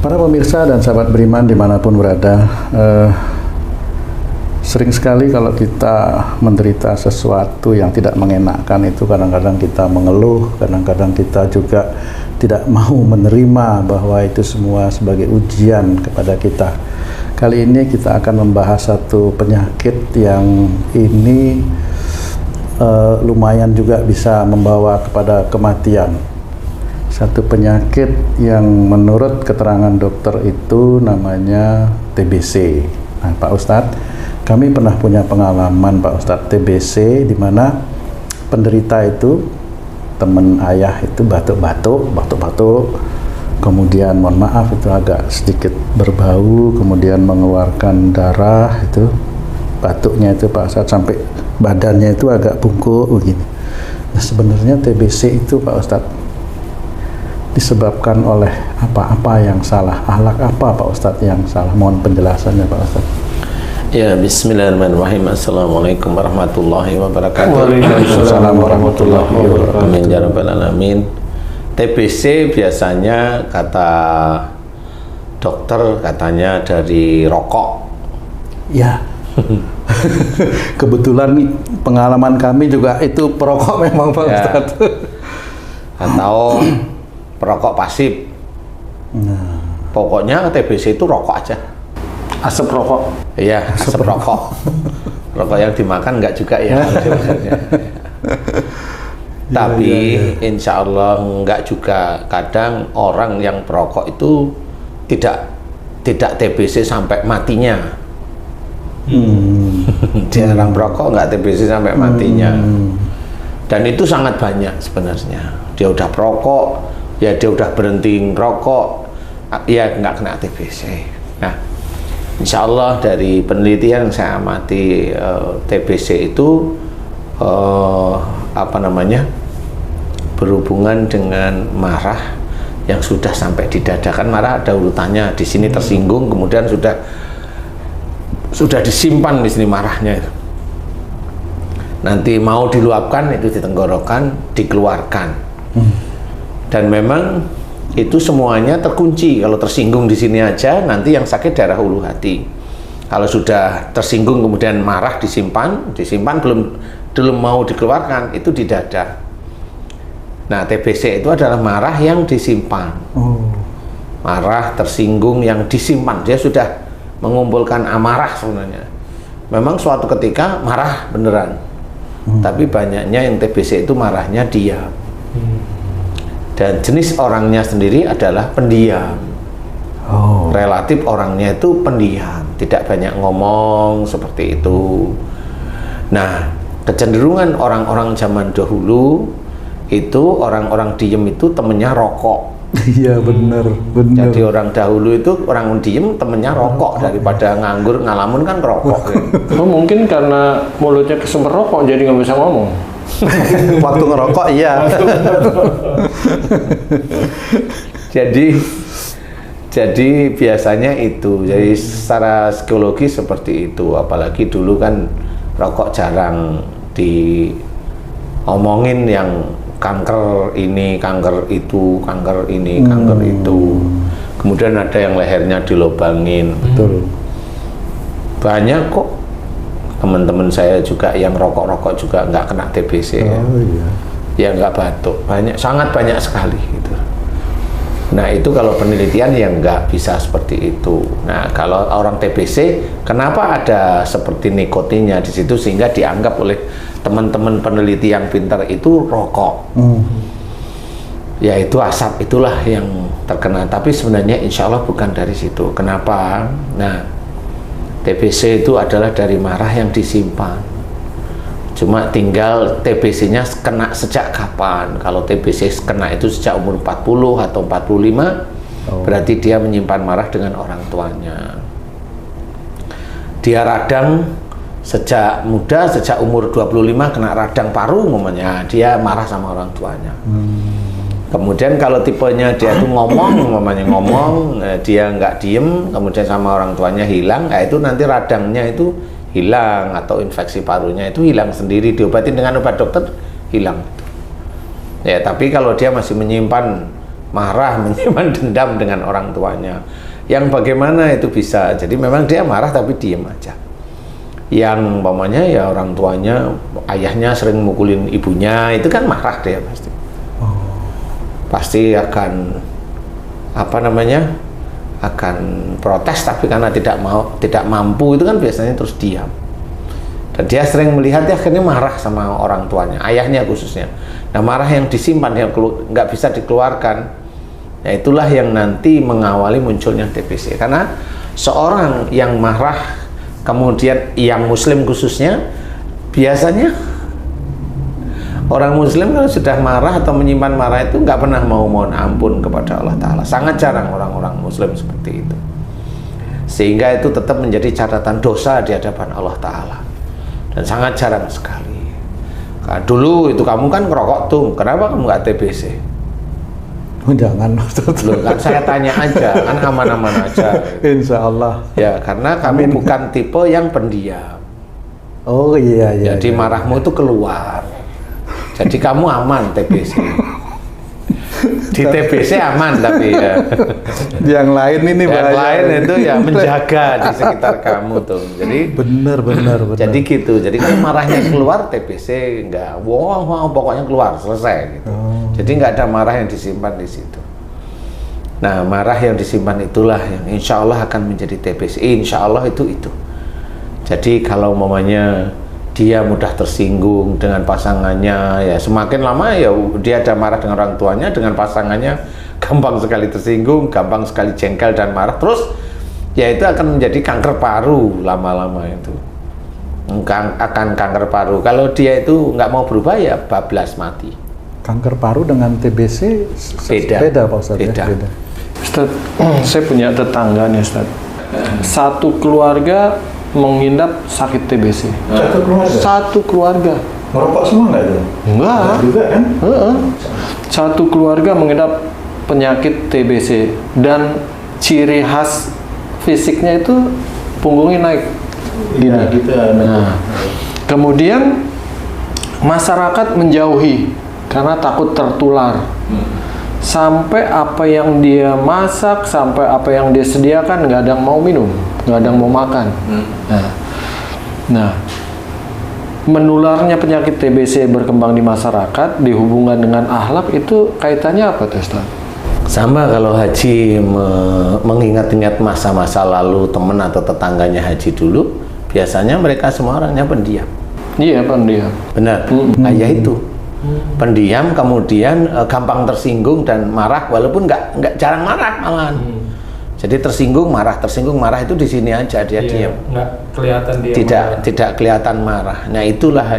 Para pemirsa dan sahabat beriman dimanapun berada, sering sekali kalau kita menderita sesuatu yang tidak mengenakan itu kadang-kadang kita mengeluh, kadang-kadang kita juga tidak mau menerima bahwa itu semua sebagai ujian kepada kita. Kali ini kita akan membahas satu penyakit yang ini lumayan juga bisa membawa kepada kematian. Satu penyakit yang menurut keterangan dokter itu namanya TBC. Nah, Pak Ustadz, kami pernah punya pengalaman Pak Ustadz TBC, di mana penderita itu, teman ayah itu batuk-batuk, kemudian mohon maaf itu agak sedikit berbau, kemudian mengeluarkan darah, itu batuknya itu Pak Ustadz sampai badannya itu agak bungkuk begini. Nah, sebenarnya TBC itu Pak Ustadz disebabkan oleh apa yang salah? Akhlak apa Pak Ustadz yang salah? Mohon penjelasannya Pak Ustadz. Ya, bismillahirrahmanirrahim. Assalamualaikum warahmatullahi wabarakatuh. Waalaikumsalam warahmatullahi wabarakatuh. Amin ya rabbal alamin. TBC biasanya kata dokter katanya dari rokok. Ya. Kebetulan nih pengalaman kami juga itu perokok memang Pak Ustadz. Atau perokok pasif. Nah, pokoknya TBC itu rokok aja. asap rokok. Iya, asap rokok. Rokok yang dimakan enggak juga ya. Tapi insya Allah enggak juga. Kadang orang yang perokok itu tidak TBC sampai matinya. Dia orang perokok enggak TBC sampai matinya. Dan itu sangat banyak sebenarnya. Dia udah perokok, ya dia udah berhenti ngerokok, ya nggak kena TBC. Nah, insya Allah dari penelitian yang saya amati, TBC itu berhubungan dengan marah yang sudah sampai di dada. Kan marah ada urutannya, di sini tersinggung, kemudian sudah disimpan di sini marahnya itu. Nanti mau diluapkan itu di tenggorokan, dikeluarkan. Dan memang itu semuanya terkunci. Kalau tersinggung di sini aja, nanti yang sakit daerah ulu hati. Kalau sudah tersinggung kemudian marah disimpan belum mau dikeluarkan, itu di dada. Nah, TBC itu adalah marah yang disimpan. Marah tersinggung yang disimpan. Dia sudah mengumpulkan amarah sebenarnya. Memang suatu ketika marah beneran. Tapi banyaknya yang TBC itu marahnya diam. Dan jenis orangnya sendiri adalah pendiam. Relatif orangnya itu pendiam, tidak banyak ngomong seperti itu. Nah, kecenderungan orang-orang zaman dahulu itu orang-orang diem itu temennya rokok. Iya, benar. Jadi orang dahulu itu orang diem temennya rokok daripada nganggur ngalamun kan rokok. Mungkin karena mulutnya kesumber rokok jadi nggak bisa ngomong. Waktu ngerokok iya. jadi biasanya itu. Jadi secara psikologi seperti itu. Apalagi dulu kan rokok jarang diomongin yang kanker ini, kanker itu, kanker ini, kanker itu. Kemudian ada yang lehernya dilobangin. Betul. Banyak kok teman-teman saya juga yang rokok-rokok juga nggak kena TBC. Ya nggak batuk, sangat banyak sekali gitu. Nah, itu kalau penelitian yang nggak bisa seperti itu. Nah, kalau orang TBC, kenapa ada seperti nikotinnya di situ sehingga dianggap oleh teman-teman peneliti yang pintar itu rokok. Ya, itu asap itulah yang terkena. Tapi sebenarnya insya Allah bukan dari situ. Kenapa? Nah, TBC itu adalah dari marah yang disimpan. Cuma tinggal TBC-nya kena sejak kapan. Kalau TBC kena itu sejak umur 40 atau 45, berarti dia menyimpan marah dengan orang tuanya. Dia radang sejak muda, sejak umur 25 kena radang paru umpamanya, dia marah sama orang tuanya. Kemudian kalau tipenya dia tuh ngomong, umpamanya ngomong, dia nggak diem, kemudian sama orang tuanya hilang, itu nanti radangnya itu hilang atau infeksi parunya itu hilang sendiri, diobatin dengan obat dokter hilang. Ya, tapi kalau dia masih menyimpan marah, menyimpan dendam dengan orang tuanya. Yang bagaimana itu bisa, jadi memang dia marah tapi diem aja. Yang umpamanya ya orang tuanya, ayahnya sering mukulin ibunya, itu kan marah dia pasti. Pasti akan akan protes, tapi karena tidak mampu itu kan biasanya terus diam. Dan dia sering melihat dia akhirnya marah sama orang tuanya, ayahnya khususnya. Nah, marah yang disimpan, yang nggak bisa dikeluarkan, ya itulah yang nanti mengawali munculnya TBC. Karena seorang yang marah, kemudian yang muslim khususnya, biasanya orang muslim kalau sudah marah atau menyimpan marah itu nggak pernah mau mohon ampun kepada Allah Ta'ala. Sangat jarang orang-orang muslim seperti itu. Sehingga itu tetap menjadi catatan dosa di hadapan Allah Ta'ala. Dan sangat jarang sekali. Nah, dulu itu kamu kan ngerokok tuh, kenapa kamu nggak TBC? Jangan. Loh, kan saya tanya aja, kan aman-aman aja. Insya Allah. Ya, karena kamu bukan tipe yang pendiam. Oh iya. Jadi marahmu itu keluar. Jadi kamu aman TBC. Di TBC aman tapi ya. Yang lain ini yang lain itu ya menjaga di sekitar kamu tuh. Jadi benar. Jadi gitu. Jadi kalau marahnya keluar TBC enggak. Wow, pokoknya keluar selesai gitu. Jadi nggak ada marah yang disimpan di situ. Nah, marah yang disimpan itulah yang insya Allah akan menjadi TBC. Insya Allah itu. Jadi kalau mamanya dia mudah tersinggung dengan pasangannya, ya semakin lama ya dia ada marah dengan orang tuanya, dengan pasangannya gampang sekali tersinggung, gampang sekali jengkel dan marah, terus ya itu akan menjadi kanker paru lama-lama itu. Akan kanker paru. Kalau dia itu nggak mau berubah ya bablas mati. Kanker paru dengan TBC beda Pak Ustadz. Beda. Ustadz, saya punya tetangga nih Ustadz. Satu keluarga mengidap sakit TBC. Satu keluarga. Merokok semua nggak itu? Enggak. Juga kan? Satu keluarga mengidap penyakit TBC dan ciri khas fisiknya itu punggungnya naik. Iya, gitu. Nah, kemudian masyarakat menjauhi karena takut tertular. Sampai apa yang dia masak, sampai apa yang dia sediakan, nggak ada yang mau minum, nggak ada yang mau makan. Nah, menularnya penyakit TBC berkembang di masyarakat dihubungkan dengan akhlak itu kaitannya apa tuh Ustaz? Sama kalau haji mengingat-ingat masa-masa lalu teman atau tetangganya haji dulu, biasanya mereka semua orangnya pendiam. Iya, pendiam. Benar. Ya itu. Pendiam, kemudian gampang tersinggung dan marah, walaupun nggak jarang marah malahan. Jadi tersinggung marah itu di sini aja dia diam. Nggak kelihatan dia. Tidak kelihatan marah. Nah itulah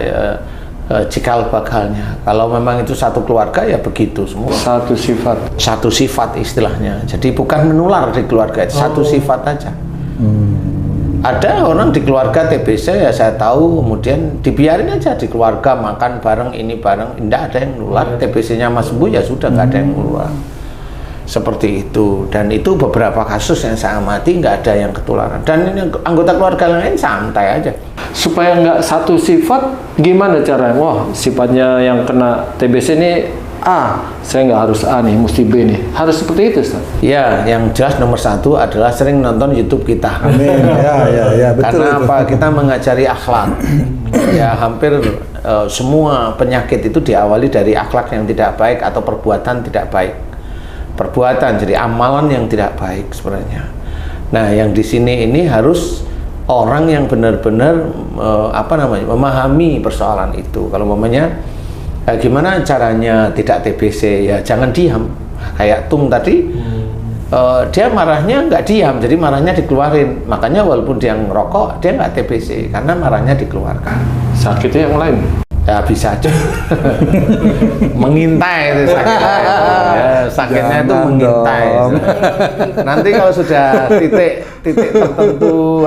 cikal bakalnya. Kalau memang itu satu keluarga ya begitu semua. Satu sifat istilahnya. Jadi bukan menular di keluarga, itu satu sifat aja. Ada orang di keluarga TBC ya saya tahu, kemudian dibiarin aja di keluarga makan bareng ini bareng, tidak ada yang nular. TBC-nya Mas Bu ya sudah nggak ada yang nular. Seperti itu, dan itu beberapa kasus yang saya amati nggak ada yang ketularan. Dan ini anggota keluarga lain santai aja. Supaya nggak satu sifat, gimana caranya? Wah, sifatnya yang kena TBC ini A, saya nggak harus A nih, mesti B nih. Harus seperti itu, Ustaz? Ya, yang jelas nomor satu adalah sering nonton YouTube kita. Amin. Ya, betul. Karena apa? Kita mengajari akhlak. Ya, hampir semua penyakit itu diawali dari akhlak yang tidak baik atau perbuatan tidak baik. Perbuatan, jadi amalan yang tidak baik sebenarnya. Nah, yang di sini ini harus orang yang benar-benar memahami persoalan itu. Kalau umpamanya gimana caranya tidak TBC, ya jangan diam. Kayak Tung tadi, dia marahnya nggak diam, jadi marahnya dikeluarin. Makanya walaupun dia ngerokok, dia nggak TBC karena marahnya dikeluarkan. Sakitnya yang lain? Ya bisa aja. Mengintai itu sakitnya. Ya, sakitnya itu mengintai. Nanti kalau sudah titik tertentu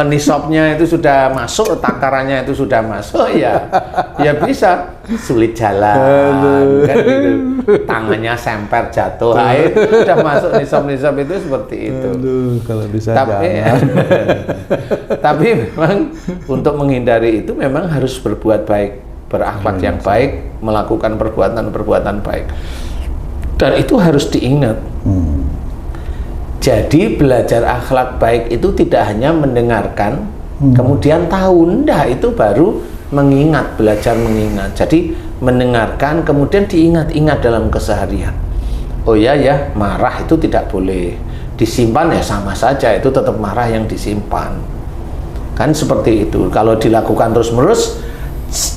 nisabnya itu sudah masuk, takarannya itu sudah masuk, ya bisa sulit jalan, kan gitu. Tangannya semper jatuh, sudah masuk nisab itu seperti itu. Kalau bisa tapi memang untuk menghindari itu memang harus berbuat baik, berakhlak yang baik, melakukan perbuatan baik. Dan itu harus diingat. Jadi belajar akhlak baik itu tidak hanya mendengarkan, kemudian tahu, enggak, itu baru mengingat, belajar mengingat. Jadi mendengarkan, kemudian diingat-ingat dalam keseharian. Oh ya, marah itu tidak boleh disimpan, ya sama saja, itu tetap marah yang disimpan. Kan seperti itu. Kalau dilakukan terus-menerus,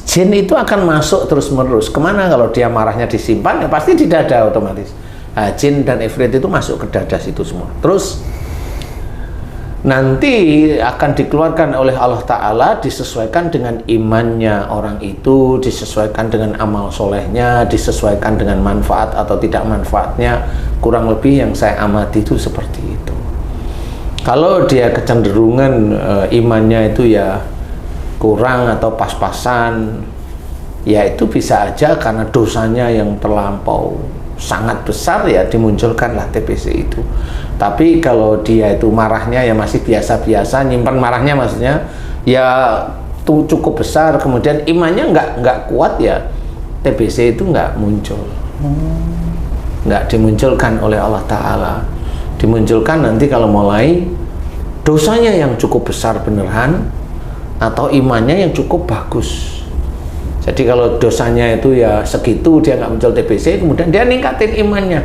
jin itu akan masuk terus-menerus. Kemana kalau dia marahnya disimpan? Ya pasti di dada otomatis. Nah, jin dan ifrit itu masuk ke dada situ semua. Terus nanti akan dikeluarkan oleh Allah Ta'ala, disesuaikan dengan imannya orang itu, disesuaikan dengan amal solehnya, disesuaikan dengan manfaat atau tidak manfaatnya. Kurang lebih yang saya amati itu seperti itu. Kalau dia kecenderungan imannya itu ya kurang atau pas-pasan, ya itu bisa aja karena dosanya yang terlampau sangat besar, ya dimunculkanlah TBC itu. Tapi kalau dia itu marahnya ya masih biasa-biasa, nyimpan marahnya maksudnya ya tuh cukup besar, kemudian imannya nggak kuat, ya TBC itu nggak muncul, nggak dimunculkan oleh Allah Ta'ala. Dimunculkan nanti kalau mulai dosanya yang cukup besar beneran atau imannya yang cukup bagus. Jadi kalau dosanya itu ya segitu, dia nggak muncul TBC, kemudian dia ningkatin imannya,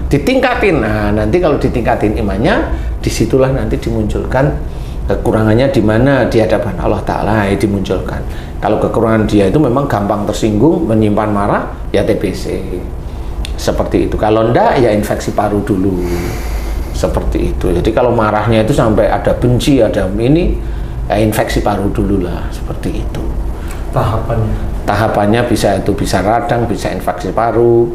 ditingkatin. Nah, nanti kalau ditingkatin imannya, disitulah nanti dimunculkan kekurangannya di mana di hadapan Allah Ta'ala, ya dimunculkan. Kalau kekurangan dia itu memang gampang tersinggung, menyimpan marah, ya TBC. Seperti itu. Kalau enggak, ya infeksi paru dulu. Seperti itu. Jadi kalau marahnya itu sampai ada benci, ada ini, ya infeksi paru dulu lah. Seperti itu. Tahapannya bisa radang, bisa infeksi paru.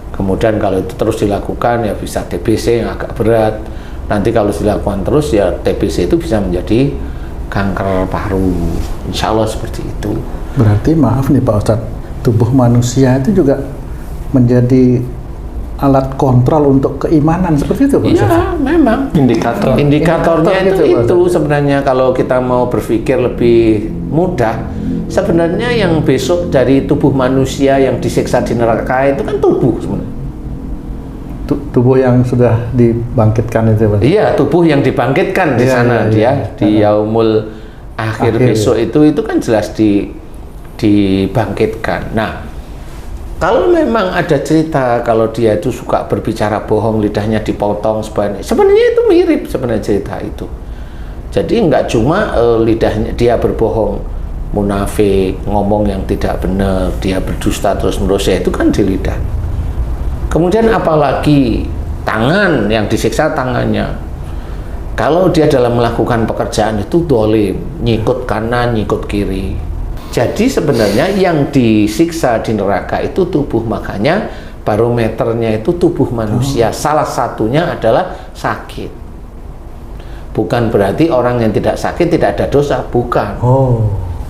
Kemudian kalau itu terus dilakukan ya bisa TBC yang agak berat. Nanti kalau dilakukan terus ya TBC itu bisa menjadi kanker paru. Insya Allah seperti itu. Berarti maaf nih Pak Ustadz, tubuh manusia itu juga menjadi alat kontrol untuk keimanan seperti itu Pak Ustadz? Iya, memang. Indikatornya itu sebenarnya kalau kita mau berpikir lebih mudah, sebenarnya yang besok dari tubuh manusia yang disiksa di neraka itu kan tubuh sebenarnya. Tubuh yang sudah dibangkitkan itu Pak? Iya, tubuh yang dibangkitkan di sana di yaumul akhir besok itu kan jelas dibangkitkan. Nah, kalau memang ada cerita kalau dia itu suka berbicara bohong, lidahnya dipotong sebenarnya itu mirip sebenarnya cerita itu. Jadi nggak cuma lidahnya dia berbohong, munafik, ngomong yang tidak benar, dia berdusta terus-menerus, ya itu kan di lidah. Kemudian apalagi tangan yang disiksa tangannya. Kalau dia dalam melakukan pekerjaan itu dolim, nyikut kanan, nyikut kiri. Jadi sebenarnya yang disiksa di neraka itu tubuh, makanya barometernya itu tubuh manusia. Salah satunya adalah sakit. Bukan berarti orang yang tidak sakit tidak ada dosa, bukan.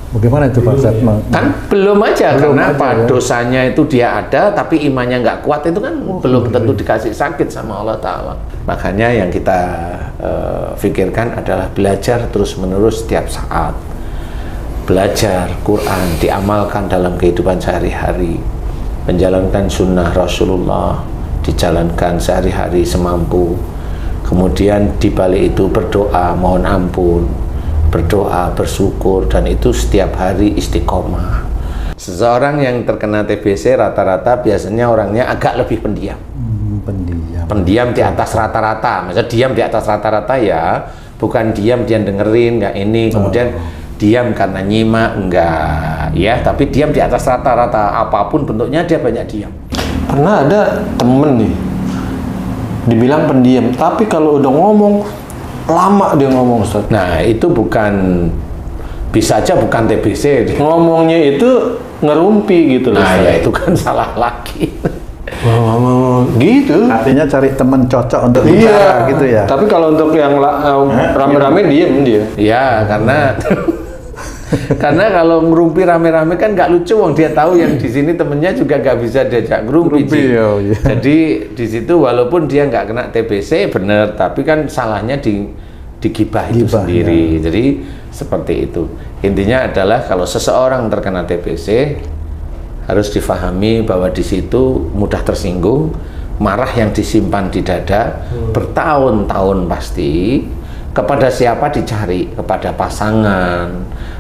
Bagaimana itu Pak Ustadz? Kan belum aja, kenapa? Ya. Dosanya itu dia ada, tapi imannya nggak kuat, itu kan belum tentu dikasih sakit sama Allah Ta'ala. Makanya yang kita pikirkan adalah belajar terus-menerus setiap saat. Belajar Quran, diamalkan dalam kehidupan sehari-hari. Menjalankan sunnah Rasulullah, dijalankan sehari-hari semampu. Kemudian dibalik itu berdoa, mohon ampun, berdoa, bersyukur, dan itu setiap hari istiqomah. Seseorang yang terkena TBC rata-rata biasanya orangnya agak lebih pendiam. Pendiam di atas rata-rata. Maksudnya diam di atas rata-rata ya, bukan diam dia dengerin nggak ini, kemudian diam karena nyimak enggak, ya, tapi diam di atas rata-rata, apapun bentuknya dia banyak diam. Pernah ada temen nih, dibilang pendiam, tapi kalau udah ngomong lama dia ngomong Ustaz. Nah itu bisa aja bukan TBC. Ngomongnya itu ngerumpi gitu loh. Nah ya itu kan salah lagi. Gitu. Artinya cari teman cocok untuk bicara gitu ya. Tapi kalau untuk yang rame-rame diem dia. Ya karena kalau ngerumpi rame-rame kan nggak lucu, wong dia tahu yang di sini temennya juga nggak bisa diajak ngerumpi. Jadi di situ walaupun dia nggak kena TBC bener, tapi kan salahnya di gibah itu sendiri. Ya. Jadi seperti itu. Intinya adalah kalau seseorang terkena TBC harus difahami bahwa di situ mudah tersinggung, marah yang disimpan di dada bertahun-tahun pasti. Kepada siapa dicari? Kepada pasangan,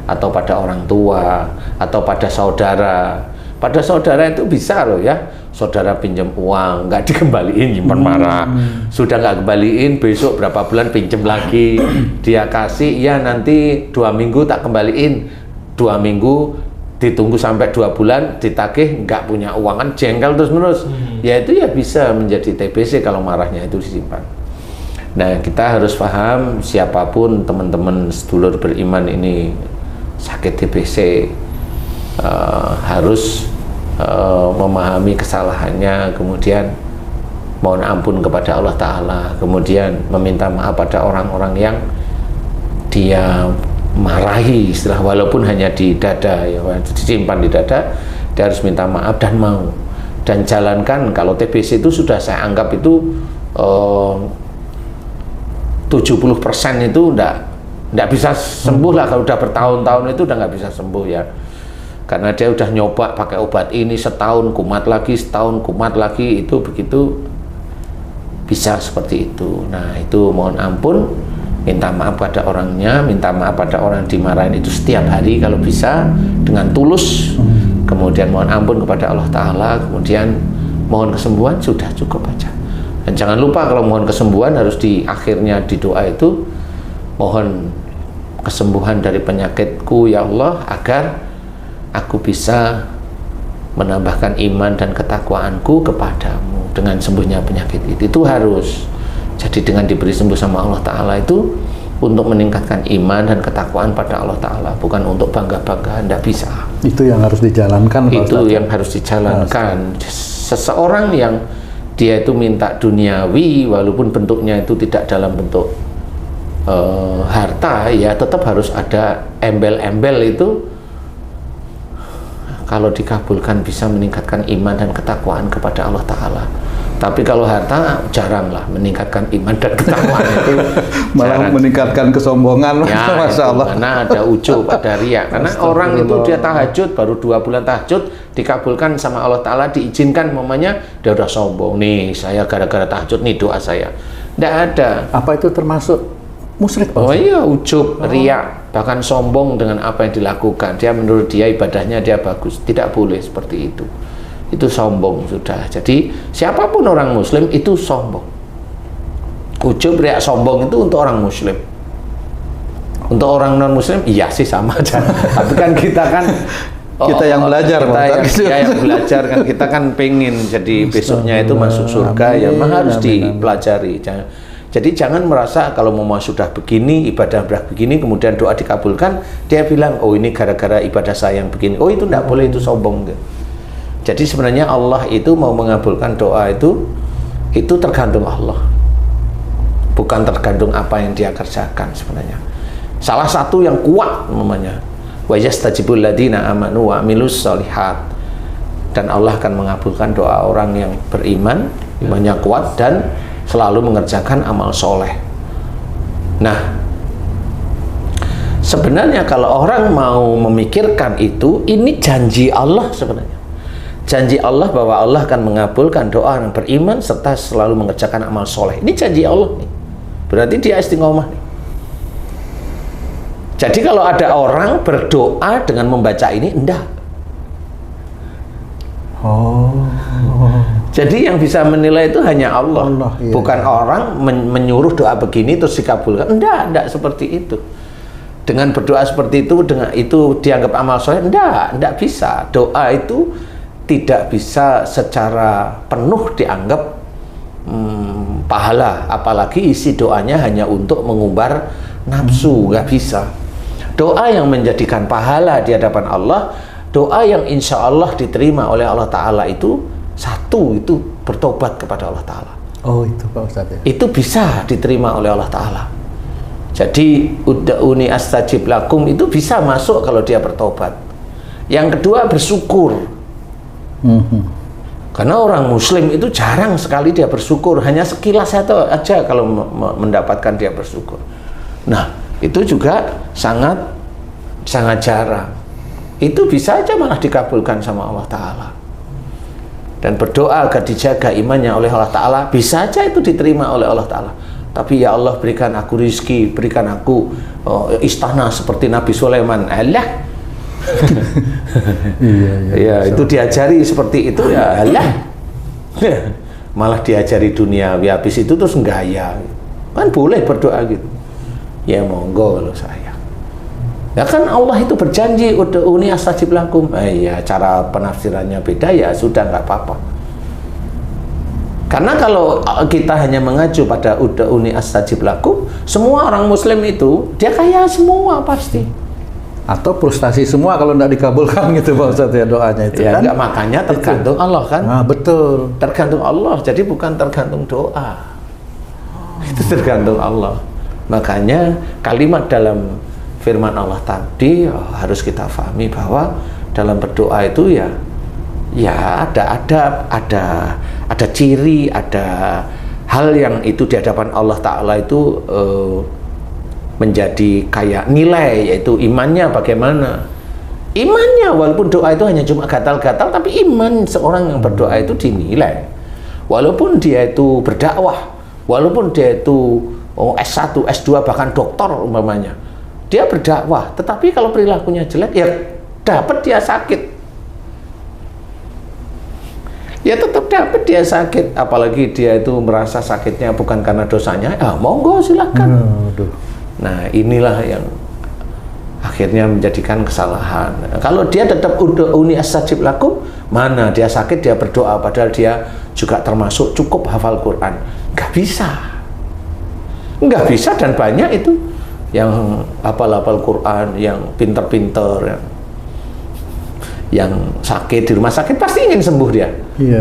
atau pada orang tua, atau pada saudara. Pada saudara itu bisa loh ya, saudara pinjam uang nggak dikembaliin, nyimpan marah. Sudah nggak kembaliin, besok berapa bulan pinjam lagi, dia kasih, ya nanti 2 minggu tak kembaliin, 2 minggu ditunggu sampai 2 bulan, ditagih nggak punya uang, kan jengkel terus menerus. Ya itu ya bisa menjadi TBC kalau marahnya itu disimpan. Nah, kita harus paham, siapapun teman-teman sedulur beriman ini sakit TBC, harus memahami kesalahannya, kemudian mohon ampun kepada Allah Ta'ala, kemudian meminta maaf pada orang-orang yang dia marahi, istilah walaupun hanya di dada, ya, disimpan di dada, dia harus minta maaf dan mau, dan jalankan. Kalau TBC itu sudah saya anggap itu 70% itu enggak bisa sembuh lah. Kalau udah bertahun-tahun itu udah nggak bisa sembuh ya, karena dia udah nyoba pakai obat ini setahun kumat lagi, setahun kumat lagi, itu begitu bisa seperti itu. Nah itu mohon ampun, minta maaf pada orangnya, minta maaf pada orang yang dimarahin itu setiap hari kalau bisa dengan tulus, kemudian mohon ampun kepada Allah Ta'ala, kemudian mohon kesembuhan, sudah cukup aja. Dan jangan lupa kalau mohon kesembuhan harus di akhirnya di doa itu, mohon kesembuhan dari penyakitku ya Allah, agar aku bisa menambahkan iman dan ketakwaanku kepadamu dengan sembuhnya penyakit itu harus. Jadi dengan diberi sembuh sama Allah Ta'ala itu untuk meningkatkan iman dan ketakwaan pada Allah Ta'ala, bukan untuk bangga-bangga, tidak bisa. Itu yang harus dijalankan, Pak Itu Ustadz. yang harus dijalankan. Seseorang yang dia itu minta duniawi, walaupun bentuknya itu tidak dalam bentuk harta, ya tetap harus ada embel-embel itu. Kalau dikabulkan bisa meningkatkan iman dan ketakwaan kepada Allah Ta'ala. Tapi kalau harta jaranglah meningkatkan iman dan ketakwaan itu Malah jarang. meningkatkan kesombongan, Ya, Masya Allah. karena ada ujub, ada riya. Karena orang itu dia tahajud, baru 2 bulan tahajud, dikabulkan sama Allah Ta'ala, diizinkan, mamanya dia udah sombong. Nih, saya gara-gara tahajud, nih doa saya. Tidak ada. Apa itu termasuk musyrik, Pak Oh Ustadz? iya, ujub, riya, bahkan sombong dengan apa yang dilakukan. Dia menurut dia ibadahnya dia bagus. Tidak boleh seperti itu. Itu sombong sudah. Jadi siapapun orang muslim itu sombong. Ujub, riya, sombong itu untuk orang muslim. Untuk orang non muslim iya sih sama aja. Tapi kan kita kan Kita yang belajar, kita Pak yang, Ustadz. ya, yang belajar kan, kita kan pengen jadi besoknya itu masuk surga, ya Amin, memang harus amin, dipelajari. Jadi jangan merasa kalau mau sudah begini, ibadah begini, kemudian doa dikabulkan, dia bilang, oh ini gara-gara ibadah saya yang begini. Oh itu tidak boleh, itu sombong. Jadi sebenarnya Allah itu mau mengabulkan doa itu tergantung Allah. Bukan tergantung apa yang dia kerjakan sebenarnya. Salah satu yang kuat namanya, wa yastajibul ladina amanu wa amilus sholihat. Dan Allah akan mengabulkan doa orang yang beriman, imannya kuat dan selalu mengerjakan amal soleh. Nah, sebenarnya kalau orang mau memikirkan itu, ini janji Allah sebenarnya. Janji Allah bahwa Allah akan mengabulkan doa orang beriman serta selalu mengerjakan amal soleh. Ini janji Allah nih. Berarti dia istiqomah nih. Jadi kalau ada orang berdoa dengan membaca ini, enggak. Jadi yang bisa menilai itu hanya Allah, iya. Bukan orang menyuruh doa begini terus dikabulkan. Enggak seperti itu. Dengan berdoa seperti itu, dengan itu dianggap amal soleh, enggak bisa. Doa itu tidak bisa secara penuh dianggap pahala, apalagi isi doanya hanya untuk mengumbar nafsu, nggak bisa. Doa yang menjadikan pahala di hadapan Allah, doa yang insya Allah diterima oleh Allah Ta'ala itu satu, itu bertobat kepada Allah Ta'ala. Oh itu Pak Ustadz ya. Itu bisa diterima oleh Allah Ta'ala. Jadi ud'uni astajib lakum itu bisa masuk kalau dia bertobat. Yang kedua bersyukur. Karena orang muslim itu jarang sekali dia bersyukur, hanya sekilas aja kalau mendapatkan dia bersyukur. Nah itu juga sangat jarang. Itu bisa aja malah dikabulkan sama Allah Ta'ala. dan berdoa agar dijaga imannya oleh Allah Ta'ala, bisa saja itu diterima oleh Allah Ta'ala. Tapi ya Allah, berikan aku rizki, berikan aku istana seperti Nabi Sulaiman. Alah. Ya, itu diajari seperti itu ya alah. Malah diajari duniawi, habis itu terus gaya. Kan boleh berdoa gitu. Ya monggo kalau saya. Ya kan Allah itu berjanji ud'uni astajib lakum. Ya cara penafsirannya beda ya sudah, nggak apa-apa. Karena kalau kita hanya mengacu pada ud'uni astajib lakum, semua orang muslim itu dia kaya semua pasti. Atau frustasi semua kalau tidak dikabulkan gitu Pak Ustadz ya doanya itu Ya kan. enggak, makanya tergantung Allah kan. Nah, betul. Tergantung Allah, jadi bukan tergantung doa. Itu tergantung Allah. Makanya kalimat dalam firman Allah tadi harus kita pahami bahwa dalam berdoa itu ya ada adab, ada ciri, ada hal yang itu di hadapan Allah Ta'ala itu menjadi kayak nilai, yaitu imannya bagaimana. Imannya, walaupun doa itu hanya cuma gatal-gatal, tapi iman seorang yang berdoa itu dinilai. Walaupun dia itu berdakwah, walaupun dia itu S1, S2, bahkan doktor umpamanya, dia berdakwah, tetapi kalau perilakunya jelek, ya dapat dia sakit. Ya tetap dapat dia sakit, apalagi dia itu merasa sakitnya bukan karena dosanya, monggo silakan. Nah inilah yang akhirnya menjadikan kesalahan. Kalau dia tetap ud'uni astajib lakum, mana dia sakit dia berdoa padahal dia juga termasuk cukup hafal Quran, nggak bisa, dan banyak itu yang hafal Quran, yang pinter-pinter, yang sakit di rumah sakit pasti ingin sembuh dia,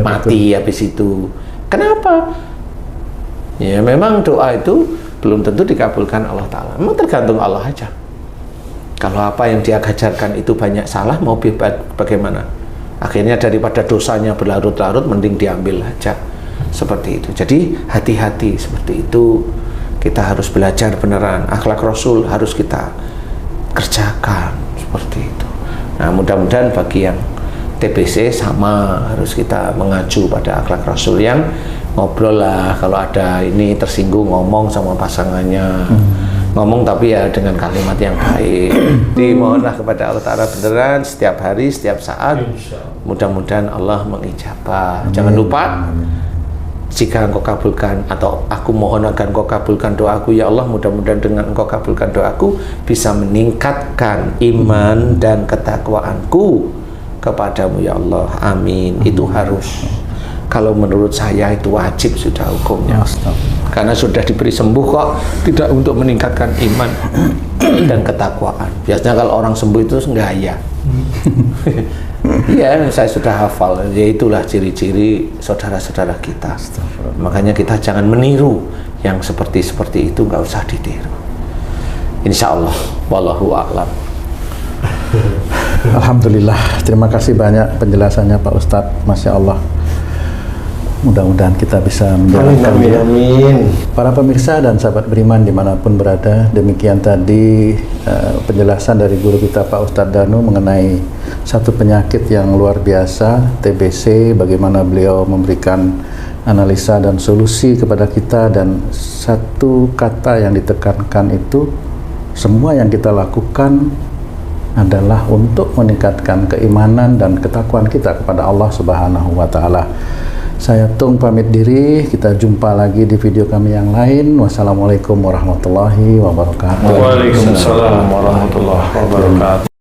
mati betul. Habis itu kenapa? Ya memang doa itu belum tentu dikabulkan Allah Ta'ala. Memang tergantung Allah aja. Kalau apa yang dia ajarkan itu banyak salah, mau bagaimana? Akhirnya daripada dosanya berlarut-larut, mending diambil aja. Seperti itu. Jadi hati-hati seperti itu. Kita harus belajar beneran. Akhlak Rasul harus kita kerjakan. Seperti itu. Nah mudah-mudahan bagi yang TBC sama, harus kita mengacu pada akhlak Rasul yang ngobrol lah, kalau ada ini tersinggung ngomong sama pasangannya, ngomong tapi ya dengan kalimat yang baik. Dimohonlah kepada Allah Ta'ala beneran setiap hari, setiap saat, mudah-mudahan Allah mengijabah. Jangan lupa, jika engkau kabulkan, atau aku mohon agar engkau kabulkan doaku ya Allah, mudah-mudahan dengan engkau kabulkan doaku bisa meningkatkan iman dan ketakwaanku kepadamu ya Allah, amin. Itu harus. Kalau menurut saya itu wajib sudah hukumnya. Karena sudah diberi sembuh kok tidak untuk meningkatkan iman dan ketakwaan. Biasanya kalau orang sembuh itu gaya. Iya, saya sudah hafal. Ya itulah ciri-ciri saudara-saudara kita. Makanya kita jangan meniru yang seperti itu, nggak usah ditiru. Insya Allah, wallahu a'lam. Alhamdulillah, terima kasih banyak penjelasannya Pak Ustadz, Masya Allah. Mudah-mudahan kita bisa menjalankan. Amin. Para pemirsa dan sahabat beriman dimanapun berada, demikian tadi penjelasan dari guru kita Pak Ustadz Danu mengenai satu penyakit yang luar biasa, TBC, bagaimana beliau memberikan analisa dan solusi kepada kita, dan satu kata yang ditekankan itu, semua yang kita lakukan adalah untuk meningkatkan keimanan dan ketakwaan kita kepada Allah Subhanahu wa Ta'ala. Saya Tung pamit diri, kita jumpa lagi di video kami yang lain. Wassalamualaikum warahmatullahi wabarakatuh. Waalaikumsalam warahmatullahi wabarakatuh.